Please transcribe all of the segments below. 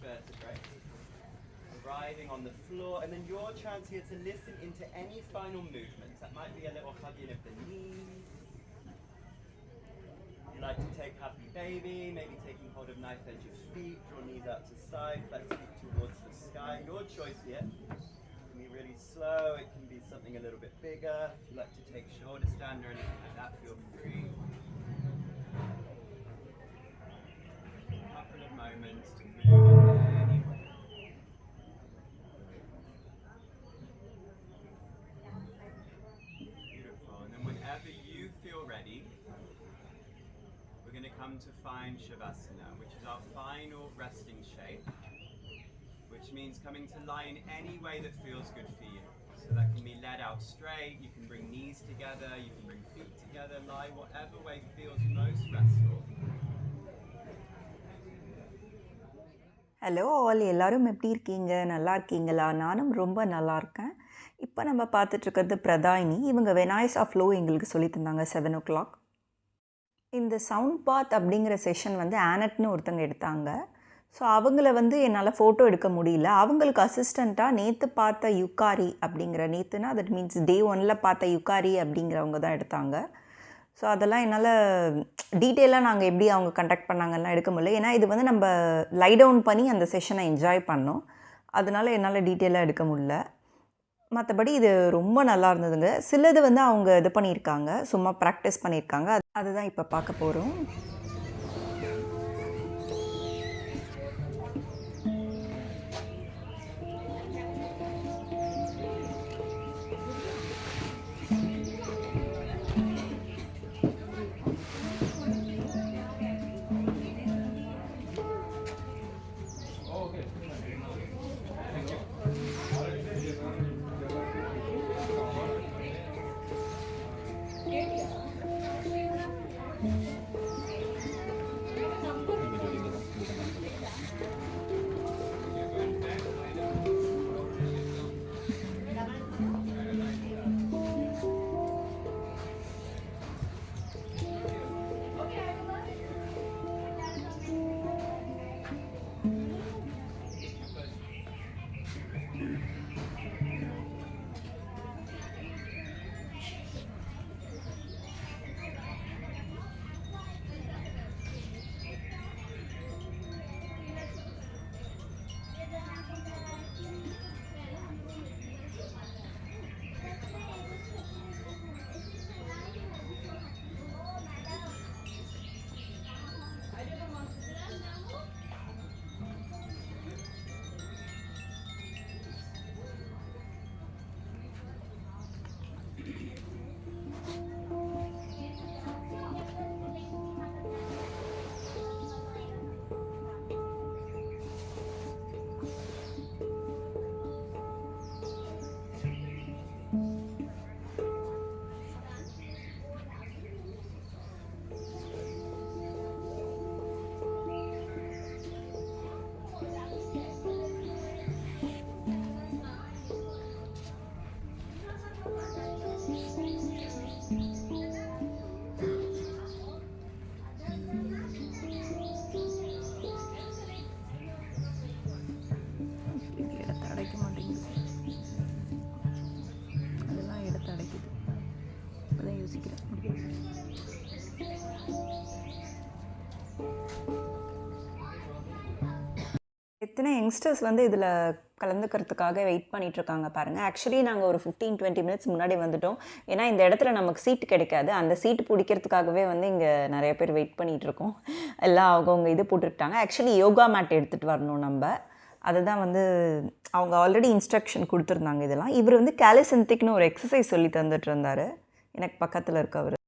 vertebrae, arriving on the floor, and then your chance here to listen into any final movements. That might be a little hugging of the knees. You like to take happy baby, maybe taking hold of knife edge of feet, draw knees out to side, flex feet towards the sky. Your choice here. It can be really slow, it can be something a little bit bigger. If you like to take shoulder stand or anything like that, feel free. A couple of moments to move in any way. Beautiful. And then whenever you feel ready, we're going to come to fine Shavasana, which is our final resting shape, which means coming to lie in any way that feels good for you. So that can be led out straight, you can bring knees together, you can bring feet together, lie whatever way feels most restful. Hello all, எல்லோரும் எப்படி இருக்கீங்க? நல்லா இருக்கீங்களா? நானும் ரொம்ப நல்லா இருக்கேன். இப்போ நம்ம பார்த்துட்ருக்கிறது பிரதாயினி. இவங்க வெனாய்ஸ் ஆஃப் ஃப்ளோ எங்களுக்கு சொல்லி தந்தாங்க 7 o'clock. இந்த சவுண்ட் பாத் அப்படிங்கிற செஷன் வந்து ஆனட்னு ஒருத்தங்க எடுத்தாங்க. ஸோ அவங்கள வந்து என்னால் ஃபோட்டோ எடுக்க முடியல. அவங்களுக்கு அசிஸ்டண்ட்டாக நேற்று பார்த்த யுக்காரி அப்படிங்கிற, நேற்றுனா தட் மீன்ஸ் டே 1 பார்த்த யுக்காரி அப்படிங்கிறவங்க தான் எடுத்தாங்க. ஸோ அதெல்லாம் என்னால் டீட்டெயிலாக நாங்கள் எப்படி அவங்க கண்டக்ட் பண்ணாங்கலாம் எடுக்க முடியல. ஏன்னா இது வந்து நம்ம லை டவுன் பண்ணி அந்த செஷனை என்ஜாய் பண்ணோம். அதனால் என்னால் டீட்டெயிலாக எடுக்க முடியல. மற்றபடி இது ரொம்ப நல்லா இருந்ததுங்க. சிலது வந்து அவங்க இது பண்ணியிருக்காங்க, சும்மா ப்ராக்டிஸ் பண்ணியிருக்காங்க. அதுதான் இப்போ பார்க்க போகிறோம். எத்தனை யங்ஸ்டர்ஸ் வந்து இதில் கலந்துக்கிறதுக்காக வெயிட் பண்ணிகிட்ருக்காங்க பாருங்கள். ஆக்சுவலி நாங்கள் ஒரு 15-20 மினிட்ஸ் முன்னாடி வந்துவிட்டோம். ஏன்னா இந்த இடத்துல நமக்கு சீட்டு கிடைக்காது. அந்த சீட்டு பிடிக்கிறதுக்காகவே வந்து இங்கே நிறைய பேர் வெயிட் பண்ணிகிட்ருக்கோம். எல்லாம் அவங்கவுங்க இது போட்டுக்கிட்டாங்க. ஆக்சுவலி யோகா மேட் எடுத்துகிட்டு வரணும் நம்ம. அதுதான் வந்து அவங்க ஆல்ரெடி இன்ஸ்ட்ரக்ஷன் கொடுத்துருந்தாங்க. இதெல்லாம் இவர் வந்து கேலிசென்டிக்னு ஒரு எக்ஸசைஸ் சொல்லி தந்துட்டு இருந்தார். எனக்கு பக்கத்தில் இருக்கவர்.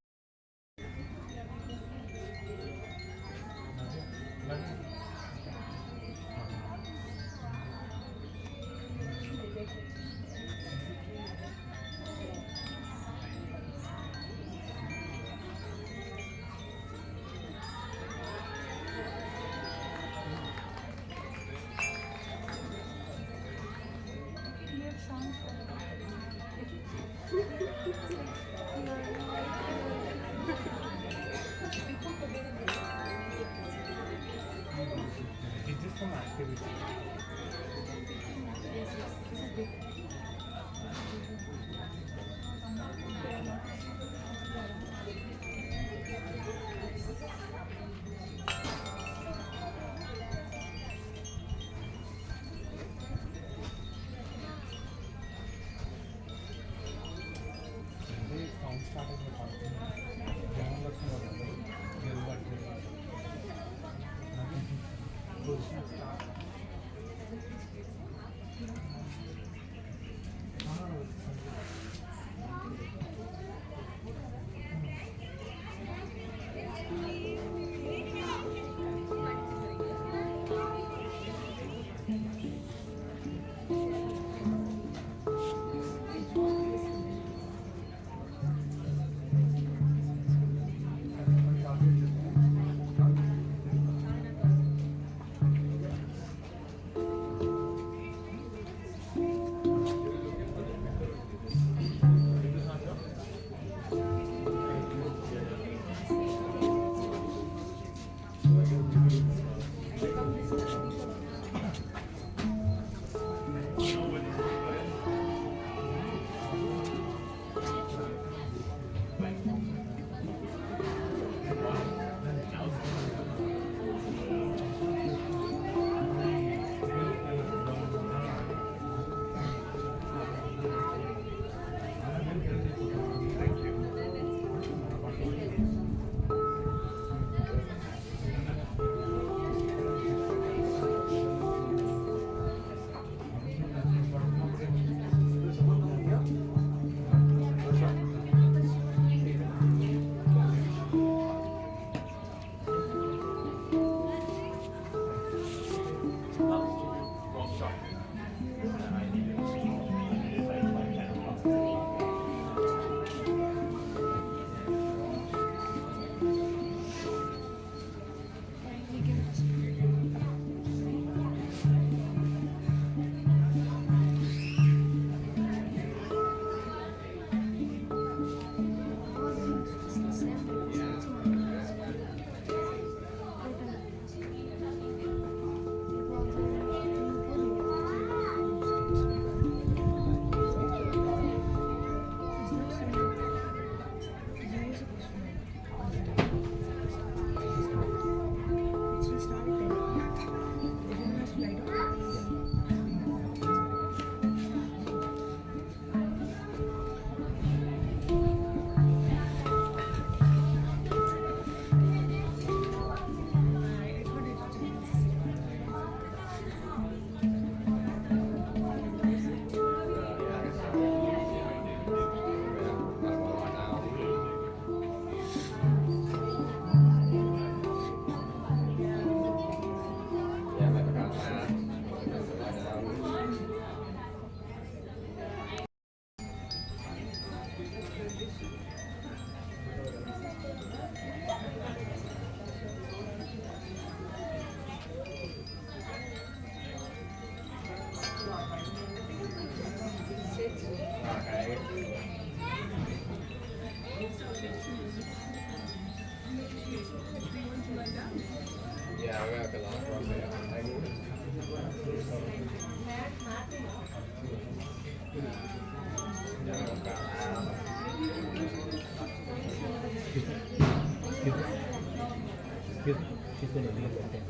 She's going to leave, okay.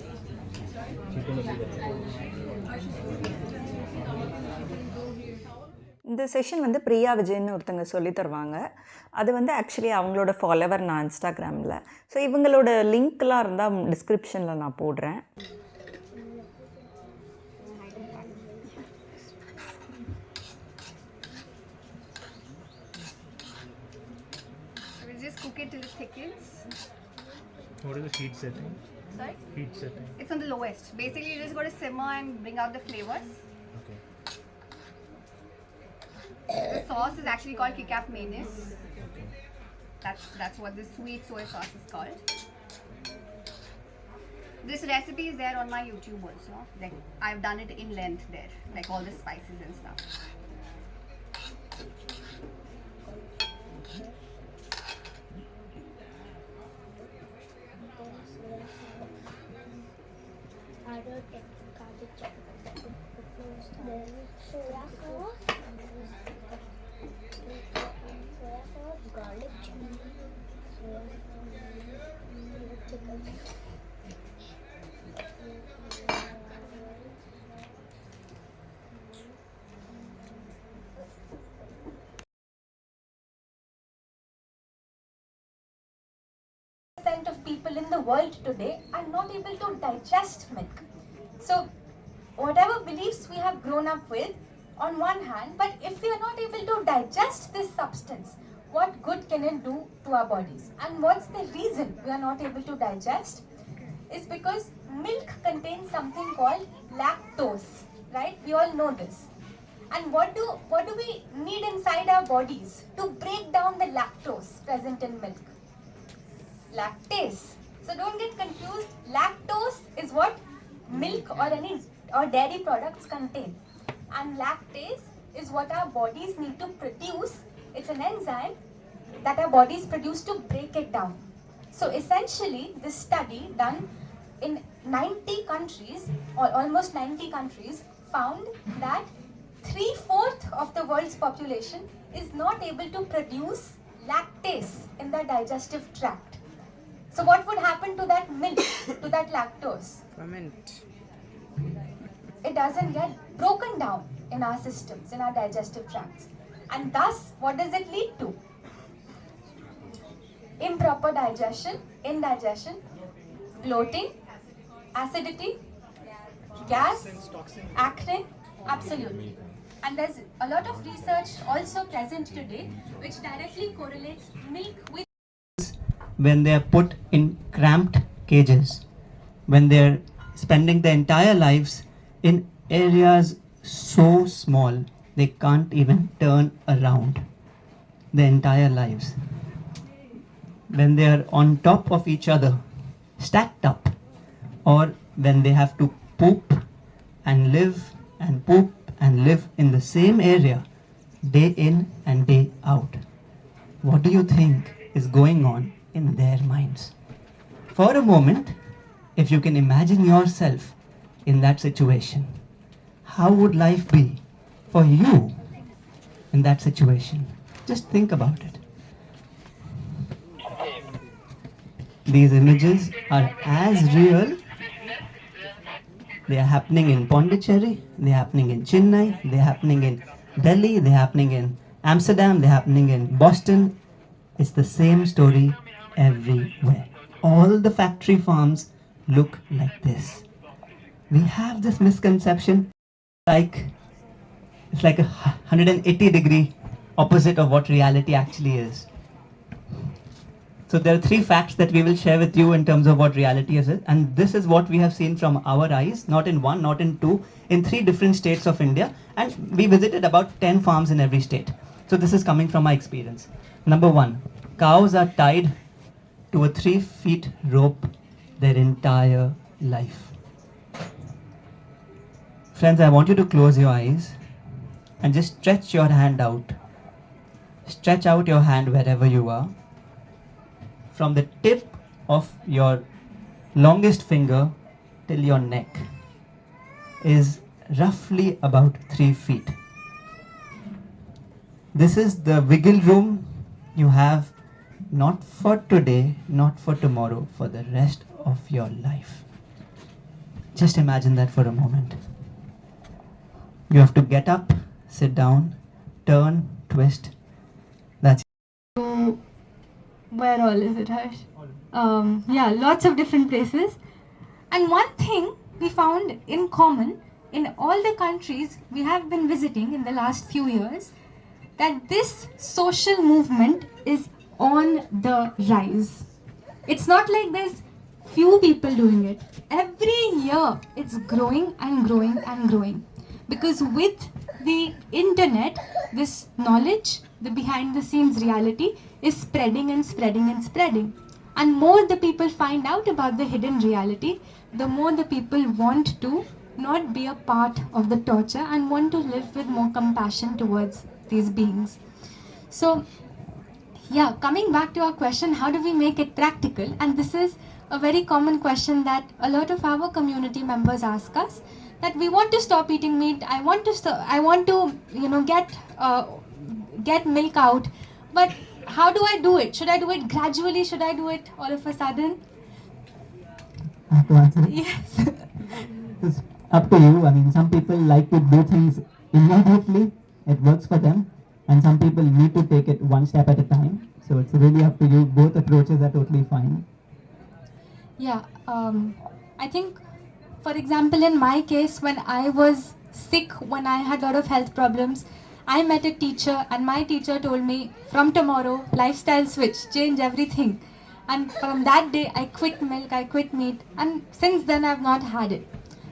She's going to leave it. இந்த செஷன் வந்து பிரியா விஜயன்னு ஒருத்தங்க சொல்லி தருவாங்க. அது வந்து ஆக்சுவலி அவங்களோட ஃபாலோவர் நான் இன்ஸ்டாகிராமில். ஸோ இவங்களோட லிங்க்லாம் இருந்தால் டிஸ்கிரிப்ஷனில் நான் போடுறேன். We'll just cook it till it thickens. What is the heat setting? Sorry? Heat setting. It's on the lowest. Basically, you just got to simmer and bring out the flavors. Okay. The sauce is actually called kicap mayonnaise. That's what this sweet soy sauce is called. This recipe is there on my YouTube also. Like I've done it in length there, like all the spices and stuff. I don't get garlic chocolate. Soya sauce, garlic chili, soya sauce, chicken. people in the world today are not able to digest milk. So whatever beliefs we have grown up with on one hand, but if we are not able to digest this substance, what good can it do to our bodies? And what's the reason we are not able to digest? Is because milk contains something called lactose, right? We all know this. And what do we need inside our bodies to break down the lactose present in milk? Lactase. So don't get confused. Lactose is what milk or dairy products contain, and lactase is what our bodies need to produce. It's an enzyme that our bodies produce to break it down. So essentially, this study done in 90 countries, or almost 90 countries, found that 3/4 of the world's population is not able to produce lactase in their digestive tract. So what would happen to that milk, to that lactose? Ferment. It doesn't get broken down in our systems, in our digestive tracts. And thus, what does it lead to? Improper digestion, indigestion, bloating, acidity, gas, acne, absolutely. And there's a lot of research also present today which directly correlates milk with when they are put in cramped cages, when they are spending their entire lives in areas so small they can't even turn around their entire lives, when they are on top of each other, stacked up, or when they have to poop and live and poop and live in the same area day in and day out. What do you think is going on in their minds? For a moment, if you can imagine yourself in that situation, how would life be for you in that situation? Just think about it. These images are as real. They are happening in Pondicherry, they are happening in Chennai, they are happening in Delhi, they are happening in Amsterdam, they are happening in Boston. It's the same story everywhere. All the factory farms look like this. We have this misconception it's like a 180-degree opposite of what reality actually is. So there are 3 facts that we will share with you in terms of what reality is, and this is what we have seen from our eyes, not in 1, not in 2, in 3 different states of India, and we visited about 10 farms in every state. So this is coming from my experience. Number 1, cows are tied to a 3-foot rope their entire life. Friends, I want you to close your eyes and just stretch your hand out. Stretch out your hand wherever you are. From the tip of your longest finger till your neck is roughly about 3 feet. This is the wiggle room you have, not for today, not for tomorrow, for the rest of your life. Just imagine that for a moment. You have to get up, sit down, turn, twist. That's So, where all is it, Harsh? Yeah, lots of different places. And one thing we found in common in all the countries we have been visiting in the last few years, that this social movement is on the rise. It's not like there's few people doing it. Every year it's growing and growing and growing. Because with the internet, this knowledge, the behind the scenes reality is spreading and spreading and spreading. And more the people find out about the hidden reality, the more the people want to not be a part of the torture and want to live with more compassion towards these beings. So, yeah, coming back to our question, how do we make it practical? And this is a very common question that a lot of our community members ask us, that we want to stop eating meat, I want to get milk out, but how do I do it? Should I do it gradually? Should I do it all of a sudden? I have to answer it. Yes. It's up to you. I mean, some people like to do things immediately. It works for them. And some people need to take it one step at a time. So it's really up to you. Both approaches are totally fine. Yeah, I think, for example, in my case, when I was sick, when I had a lot of health problems, I met a teacher, and my teacher told me, from tomorrow, lifestyle switch, change everything. And from that day, I quit milk, I quit meat, and since then, I've not had it.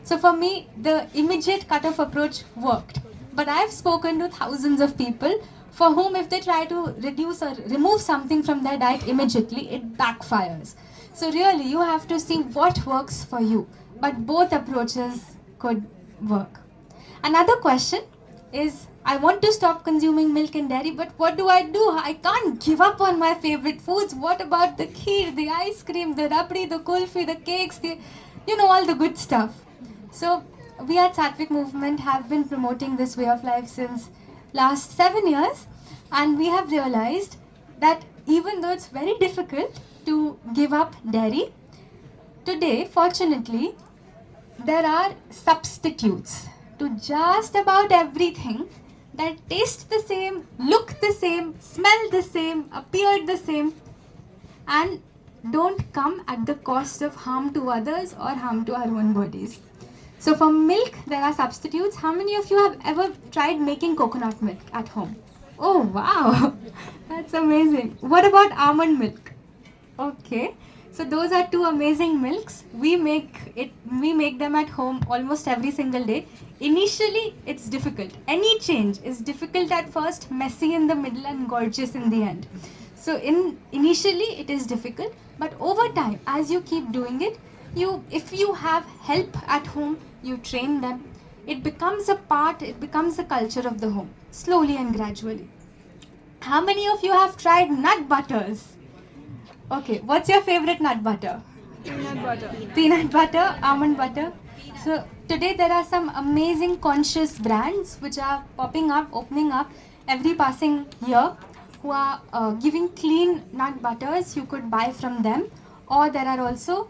So for me, the immediate cut-off approach worked. But I've spoken to thousands of people for whom, if they try to reduce or remove something from their diet immediately, it backfires. So really, you have to see what works for you. But both approaches could work. Another question is, I want to stop consuming milk and dairy, but what do? I can't give up on my favorite foods. What about the kheer, the ice cream, the rabdi, the kulfi, the cakes, all the good stuff. So we at Sattvic Movement have been promoting this way of life since last 7 years, and we have realized that even though it's very difficult to give up dairy, today, fortunately, there are substitutes to just about everything that taste the same, look the same, smell the same, appear the same, and don't come at the cost of harm to others or harm to our own bodies. So for milk, there are substitutes. How many of you have ever tried making coconut milk at home? Oh wow, that's amazing. What about almond milk? Okay, so those are two amazing milks. We make them at home almost every single day. Initially, it's difficult. Any change is difficult at first, messy in the middle, and gorgeous in the end. So initially it is difficult, but over time, as you keep doing it, if you have help at home, you train them. It becomes a culture of the home, slowly and gradually. How many of you have tried nut butters? Okay, what's your favorite nut butter? Peanut butter, almond butter. So today there are some amazing conscious brands which are popping up, opening up every passing year, who are giving clean nut butters. You could buy from them, or there are also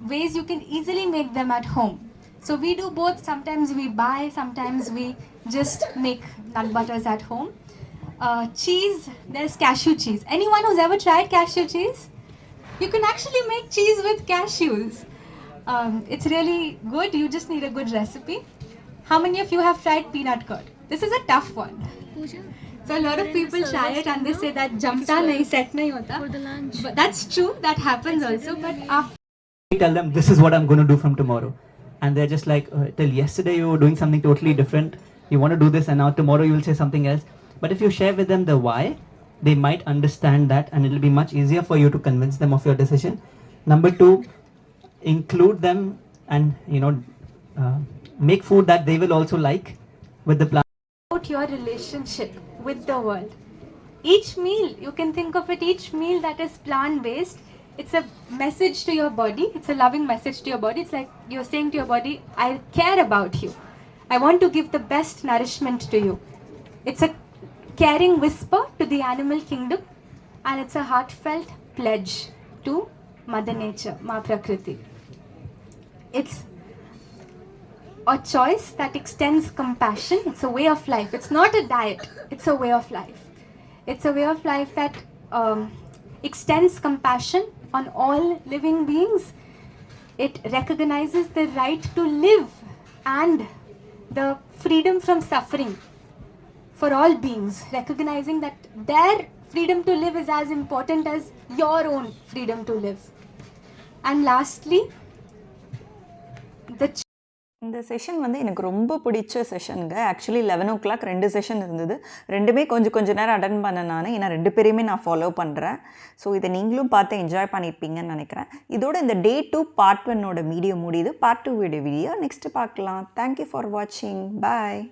ways you can easily make them at home. So we do both. Sometimes we buy, sometimes we just make nut butters at home. Cheese, there's cashew cheese. Anyone who's ever tried cashew cheese? You can actually make cheese with cashews. It's really good. You just need a good recipe. How many of you have tried peanut curd? This is a tough one. So a lot of people try it and they say that jamta nahi, set nahi hota. But that's true. That happens also. But after I tell them this is what I'm going to do from tomorrow, and they're just like, till yesterday you were doing something totally different. You want to do this, and now tomorrow you will say something else. But if you share with them the why, they might understand that, and it'll be much easier for you to convince them of your decision. Number two, include them and make food that they will also like with the plan. about your relationship with the world. Each meal, you can think of it, each meal that is plant-based, it's a message to your body. It's a loving message to your body. It's like you're saying to your body, I care about you. I want to give the best nourishment to you. It's a caring whisper to the animal kingdom, and it's a heartfelt pledge to Mother Nature, Ma Prakriti. It's a choice that extends compassion. It's a way of life. It's not a diet. It's a way of life. It's a way of life that extends compassion on all living beings. It recognizes the right to live and the freedom from suffering for all beings, recognizing that their freedom to live is as important as your own freedom to live. And lastly, the இந்த session வந்து எனக்கு ரொம்ப பிடிச்ச செஷனுங்க. Actually 11 o'clock 2 session இருந்தது. ரெண்டுமே கொஞ்சம் நேரம் attend பண்ணேன் நான். ஏன்னா 2 பேரையுமே நான் ஃபாலோ பண்ணுறேன். ஸோ இதை நீங்களும் பார்த்து என்ஜாய் பண்ணியிருப்பீங்கன்னு நினைக்கிறேன். இதோட இந்த Day 2 Part 1 வீடியோ முடியுது. Part 2 வீடியோ நெக்ஸ்ட்டு பார்க்கலாம். தேங்க்யூ ஃபார் வாட்சிங். பாய்.